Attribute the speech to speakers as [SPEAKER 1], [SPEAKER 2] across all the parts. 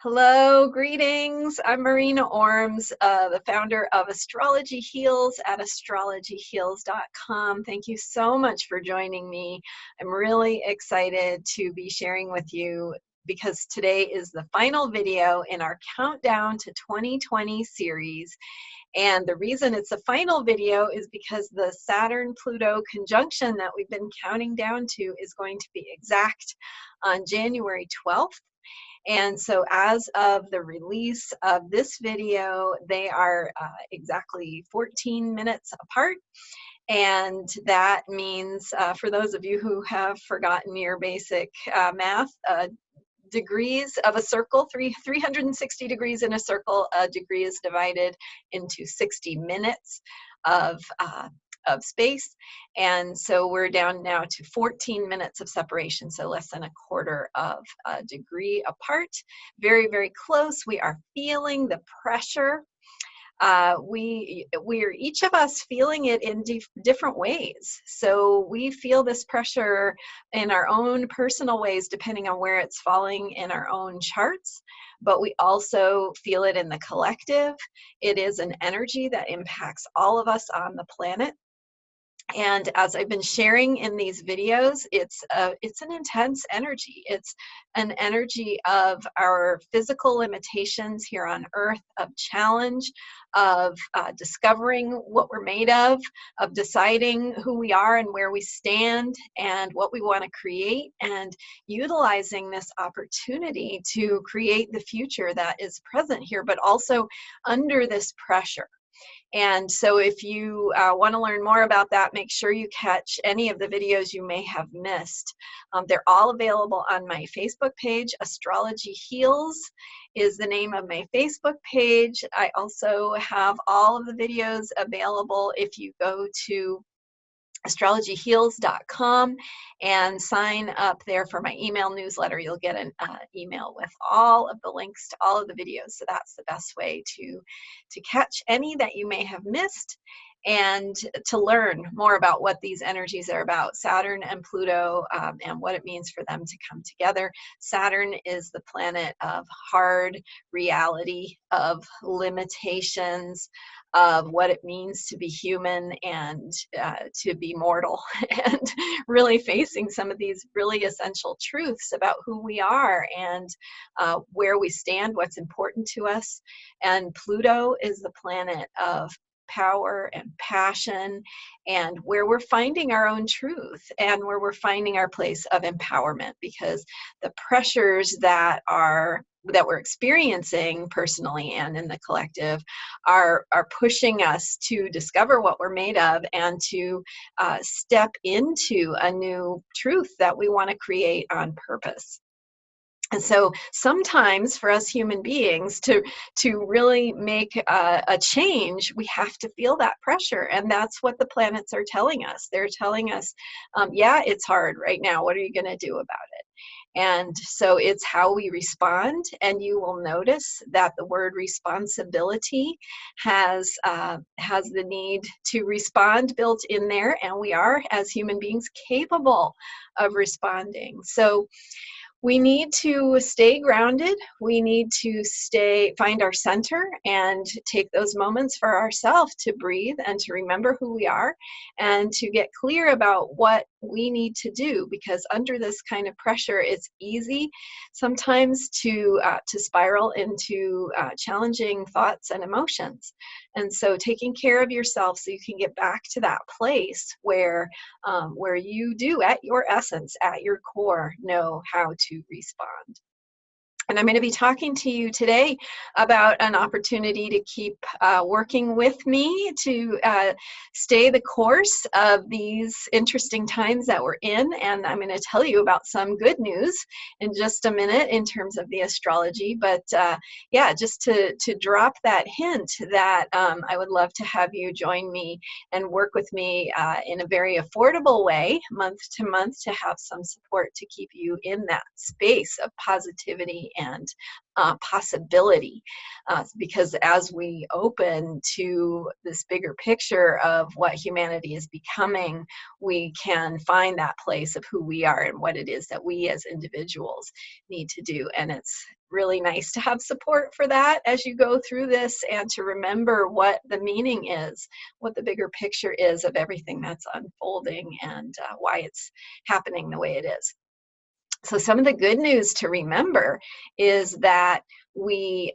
[SPEAKER 1] Hello, greetings. I'm Marina Orms, the founder of Astrology Heals at astrologyheals.com. Thank you so much for joining me. I'm really excited to be sharing with you because today is the final video in our Countdown to 2020 series. And the reason it's a final video is because the Saturn-Pluto conjunction that we've been counting down to is going to be exact on January 12th. And so as of the release of this video, they are exactly 14 minutes apart. And that means, for those of you who have forgotten your basic math, degrees of a circle, 360 degrees in a circle, a degree is divided into 60 minutes of space. And so we're down now to 14 minutes of separation, so less than a quarter of a degree apart. Very, very close. We are feeling the pressure. We're each of us feeling it in different ways. So we feel this pressure in our own personal ways, depending on where it's falling in our own charts. But we also feel it in the collective. It is an energy that impacts all of us on the planet. And as I've been sharing in these videos, it's an intense energy. It's an energy of our physical limitations here on Earth, of challenge, of discovering what we're made of deciding who we are and where we stand and what we want to create, and utilizing this opportunity to create the future that is present here, but also under this pressure. And so if you want to learn more about that, make sure you catch any of the videos you may have missed. They're all available on my Facebook page. Astrology Heals is the name of my Facebook page. I also have all of the videos available if you go to astrologyheals.com and sign up there for my email newsletter. You'll get an email with all of the links to all of the videos. So that's the best way to catch any that you may have missed and to learn more about what these energies are about, Saturn and Pluto, and what it means for them to come together. Saturn is the planet of hard reality, of limitations, of what it means to be human and to be mortal, and really facing some of these really essential truths about who we are and where we stand, what's important to us. And Pluto is the planet of power and passion, and where we're finding our own truth and where we're finding our place of empowerment, because the pressures that we're experiencing personally and in the collective are pushing us to discover what we're made of and to step into a new truth that we want to create on purpose. And so sometimes for us human beings to really make a change, we have to feel that pressure. And that's what the planets are telling us. They're telling us, yeah, it's hard right now. What are you going to do about it? And so it's how we respond. And you will notice that the word responsibility has the need to respond built in there. And we are, as human beings, capable of responding. So we need to stay grounded. We need to find our center and take those moments for ourselves to breathe and to remember who we are and to get clear about what we need to do, because under this kind of pressure, it's easy sometimes to spiral into challenging thoughts and emotions. And so taking care of yourself so you can get back to that place where you do, at your essence, at your core, know how to respond. And I'm going to be talking to you today about an opportunity to keep working with me to stay the course of these interesting times that we're in. And I'm going to tell you about some good news in just a minute in terms of the astrology. But yeah, just to drop that hint that I would love to have you join me and work with me in a very affordable way, month to month, to have some support to keep you in that space of positivity and possibility. Because as we open to this bigger picture of what humanity is becoming, we can find that place of who we are and what it is that we as individuals need to do. And it's really nice to have support for that as you go through this, and to remember what the meaning is, what the bigger picture is of everything that's unfolding, and why it's happening the way it is. So some of the good news to remember is that we,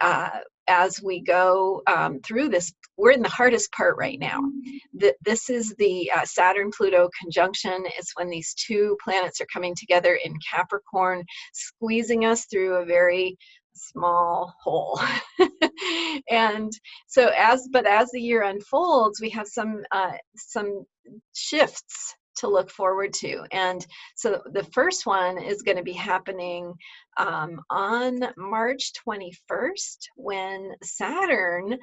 [SPEAKER 1] as we go through this, we're in the hardest part right now. This is the Saturn-Pluto conjunction. It's when these two planets are coming together in Capricorn, squeezing us through a very small hole. And so as the year unfolds, we have some shifts to look forward to. And so the first one is going to be happening on March 21st, when Saturn,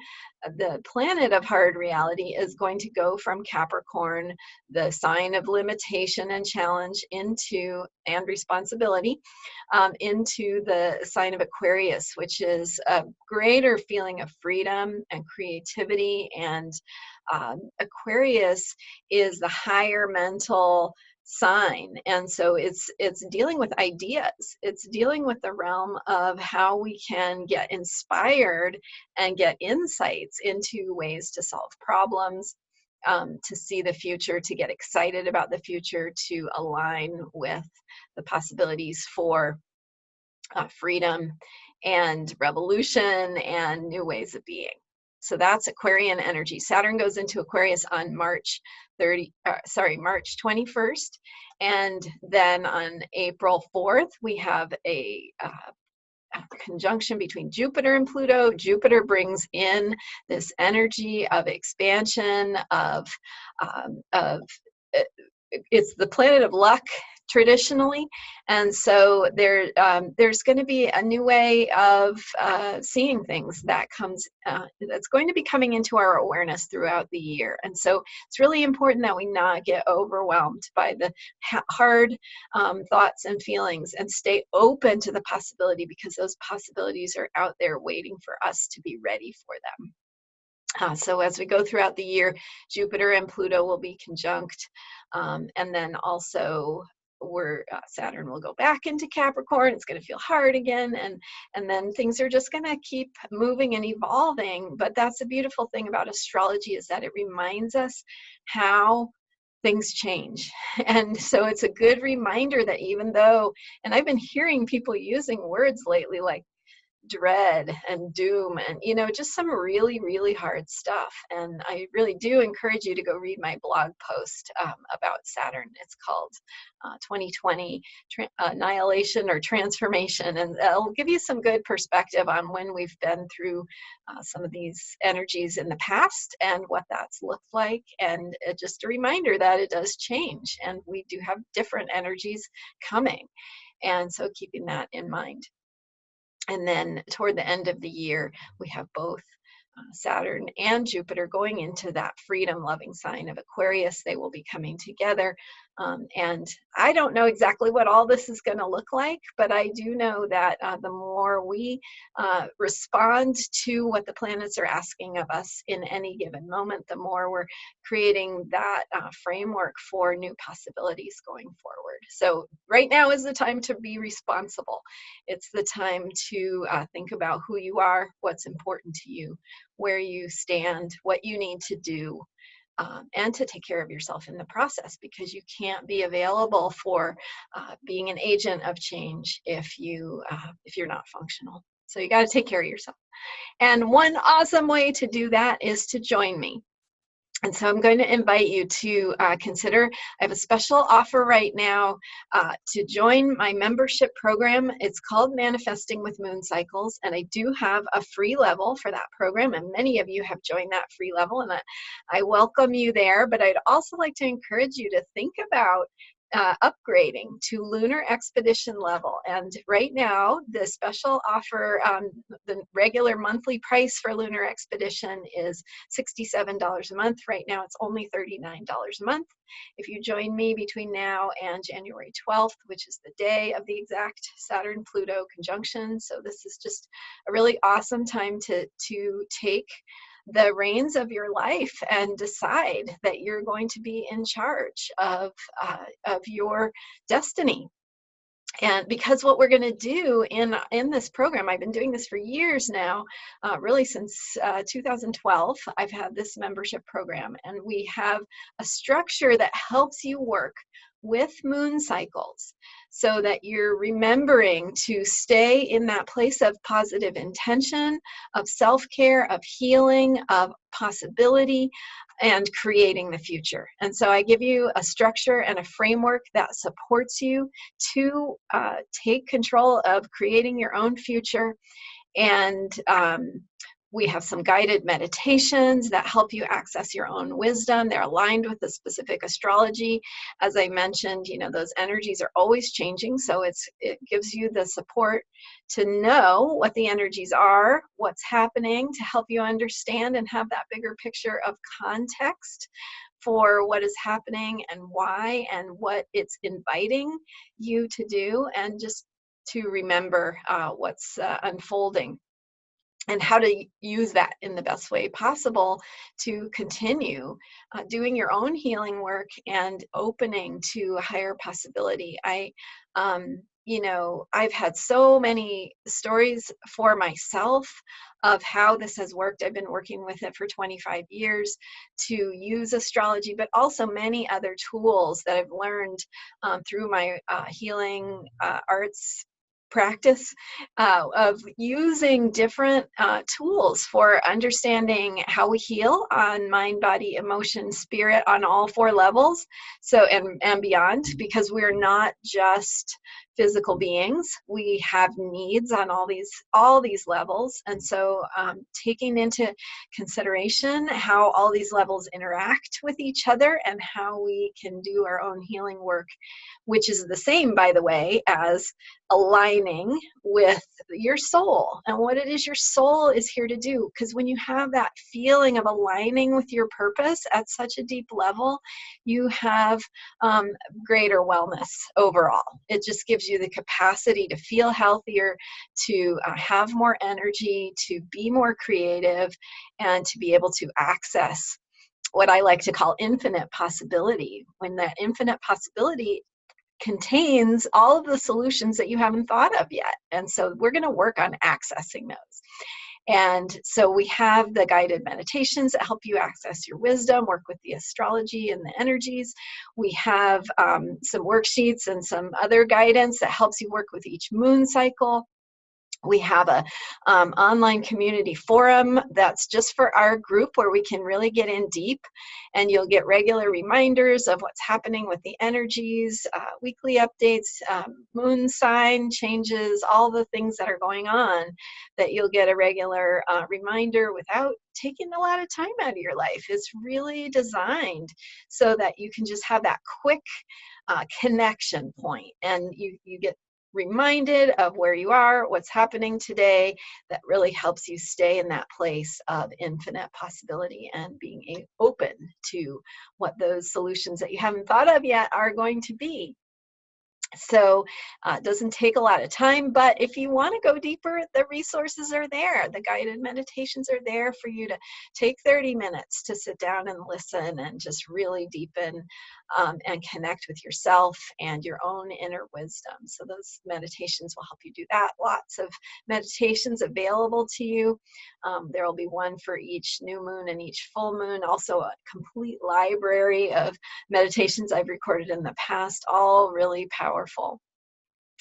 [SPEAKER 1] the planet of hard reality, is going to go from Capricorn, the sign of limitation and challenge, and responsibility, into the sign of Aquarius, which is a greater feeling of freedom and creativity. And Aquarius is the higher mental sign, and so it's dealing with ideas. It's dealing with the realm of how we can get inspired and get insights into ways to solve problems, to see the future, to get excited about the future, to align with the possibilities for freedom and revolution and new ways of being. So that's Aquarian energy. Saturn goes into Aquarius on March 21st. And then on April 4th, we have a conjunction between Jupiter and Pluto. Jupiter brings in this energy of expansion, it's the planet of luck traditionally, and so there's going to be a new way of seeing things that comes that's going to be coming into our awareness throughout the year. And so it's really important that we not get overwhelmed by the hard thoughts and feelings, and stay open to the possibility, because those possibilities are out there waiting for us to be ready for them. So as we go throughout the year, Jupiter and Pluto will be conjunct, and then also Saturn will go back into Capricorn. It's going to feel hard again, and then things are just going to keep moving and evolving. But that's the beautiful thing about astrology, is that it reminds us how things change. And so it's a good reminder that even though, and I've been hearing people using words lately like dread and doom, and just some really, really hard stuff. And I really do encourage you to go read my blog post about Saturn. It's called 2020 Annihilation or Transformation, and it'll give you some good perspective on when we've been through some of these energies in the past and what that's looked like. And just a reminder that it does change, and we do have different energies coming, and so keeping that in mind. And then toward the end of the year, we have both Saturn and Jupiter going into that freedom-loving sign of Aquarius. They will be coming together. And I don't know exactly what all this is going to look like, but I do know that the more we respond to what the planets are asking of us in any given moment, the more we're creating that framework for new possibilities going forward. So right now is the time to be responsible. It's the time to think about who you are, what's important to you, where you stand, what you need to do, and to take care of yourself in the process, because you can't be available for being an agent of change if you're not functional. So you got to take care of yourself. And one awesome way to do that is to join me. And so I'm going to invite you to consider, I have a special offer right now to join my membership program. It's called Manifesting with Moon Cycles, and I do have a free level for that program, and many of you have joined that free level, and I welcome you there. But I'd also like to encourage you to think about upgrading to lunar expedition level. And right now, the special offer, the regular monthly price for lunar expedition is $67 a month. Right now, it's only $39 a month. If you join me between now and January 12th, which is the day of the exact Saturn-Pluto conjunction, so this is just a really awesome time to take the reins of your life and decide that you're going to be in charge of your destiny. And because what we're going to do in this program, I've been doing this for years now, really since 2012, I've had this membership program, and we have a structure that helps you work with moon cycles so that you're remembering to stay in that place of positive intention, of self-care, of healing, of possibility, and creating the future. And so I give you a structure and a framework that supports you to take control of creating your own future. And we have some guided meditations that help you access your own wisdom. They're aligned with the specific astrology. As I mentioned, you know, those energies are always changing, so it gives you the support to know what the energies are, what's happening, to help you understand and have that bigger picture of context for what is happening and why and what it's inviting you to do, and just to remember what's unfolding, and how to use that in the best way possible to continue doing your own healing work and opening to a higher possibility. You know, I've had so many stories for myself of how this has worked. I've been working with it for 25 years to use astrology, but also many other tools that I've learned through my healing arts practice of using different tools for understanding how we heal on mind, body, emotion, spirit, on all four levels, so and beyond, because we're not just physical beings. We have needs on all these levels. And so taking into consideration how all these levels interact with each other and how we can do our own healing work, which is the same, by the way, as aligning with your soul and what it is your soul is here to do. Because when you have that feeling of aligning with your purpose at such a deep level, you have greater wellness overall. It just gives you the capacity to feel healthier, to have more energy, to be more creative, and to be able to access what I like to call infinite possibility. When that infinite possibility contains all of the solutions that you haven't thought of yet. And so we're going to work on accessing those. And so we have the guided meditations that help you access your wisdom, work with the astrology and the energies. We have some worksheets and some other guidance that helps you work with each moon cycle. We have a online community forum that's just for our group, where we can really get in deep, and you'll get regular reminders of what's happening with the energies, weekly updates, moon sign changes, all the things that are going on, that you'll get a regular reminder without taking a lot of time out of your life. It's really designed so that you can just have that quick connection point, and you get reminded of where you are, what's happening today. That really helps you stay in that place of infinite possibility and being open to what those solutions that you haven't thought of yet are going to be. So it doesn't take a lot of time, but if you want to go deeper, the resources are there. The guided meditations are there for you to take 30 minutes to sit down and listen and just really deepen and connect with yourself and your own inner wisdom. So those meditations will help you do that. Lots of meditations available to you. There will be one for each new moon and each full moon. Also a complete library of meditations I've recorded in the past, all really powerful.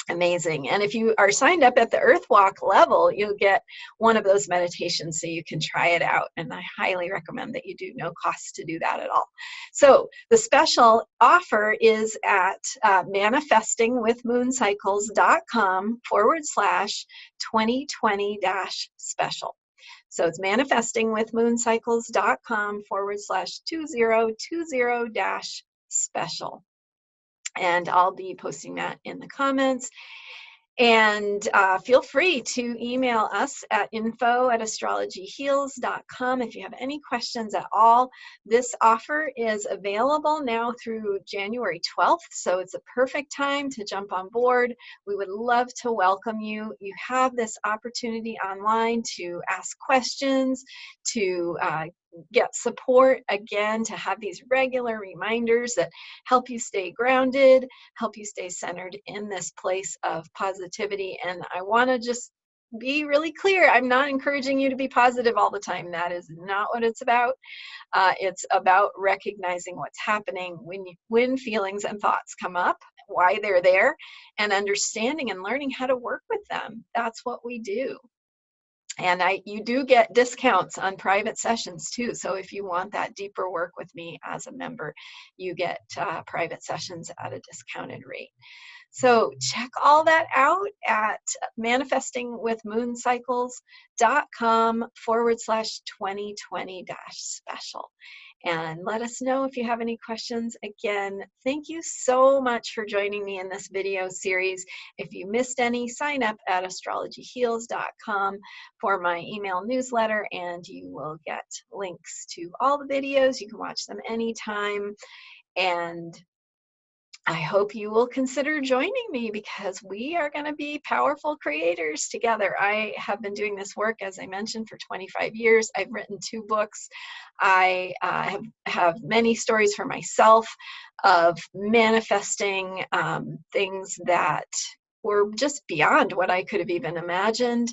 [SPEAKER 1] Amazing. And if you are signed up at the Earth Walk level, you'll get one of those meditations so you can try it out. And I highly recommend that you do. No cost to do that at all. So the special offer is at manifestingwithmooncycles.com/2020-special. So it's manifestingwithmooncycles.com/2020-special. And I'll be posting that in the comments. And feel free to email us at info@astrologyheals.com if you have any questions at all. This offer is available now through January 12th, so it's a perfect time to jump on board. We would love to welcome you. You have this opportunity online to ask questions, to get support, again, to have these regular reminders that help you stay grounded, help you stay centered in this place of positivity. And I want to just be really clear, I'm not encouraging you to be positive all the time. That is not what it's about. It's about recognizing what's happening when feelings and thoughts come up, why they're there, and understanding and learning how to work with them. That's what we do. And you do get discounts on private sessions too. So if you want that deeper work with me as a member, you get private sessions at a discounted rate. So check all that out at manifestingwithmooncycles.com/2020-special. And let us know if you have any questions. Again, thank you so much for joining me in this video series. If you missed any, sign up at astrologyheals.com for my email newsletter, and you will get links to all the videos. You can watch them anytime. And I hope you will consider joining me, because we are going to be powerful creators together. I have been doing this work, as I mentioned, for 25 years. I've written 2 books. I have many stories for myself of manifesting things that were just beyond what I could have even imagined.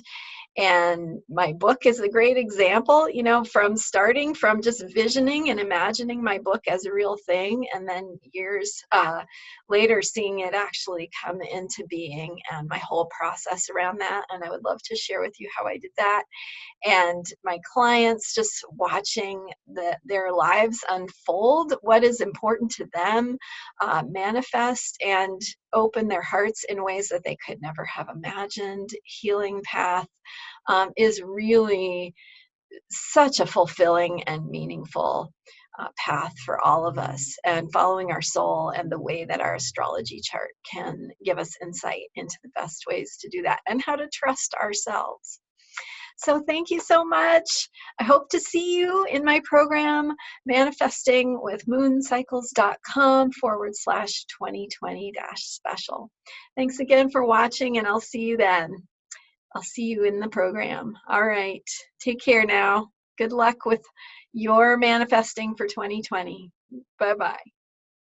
[SPEAKER 1] And my book is a great example, you know, from starting from just visioning and imagining my book as a real thing, and then years later seeing it actually come into being, and my whole process around that. And I would love to share with you how I did that. And my clients just watching their lives unfold, what is important to them, manifest and open their hearts in ways that they could never have imagined. Healing path is really such a fulfilling and meaningful path for all of us, and following our soul and the way that our astrology chart can give us insight into the best ways to do that and how to trust ourselves. So thank you so much. I hope to see you in my program, manifestingwithmooncycles.com/2020-special. Thanks again for watching, and I'll see you then. I'll see you in the program. All right. Take care now. Good luck with your manifesting for 2020. Bye-bye.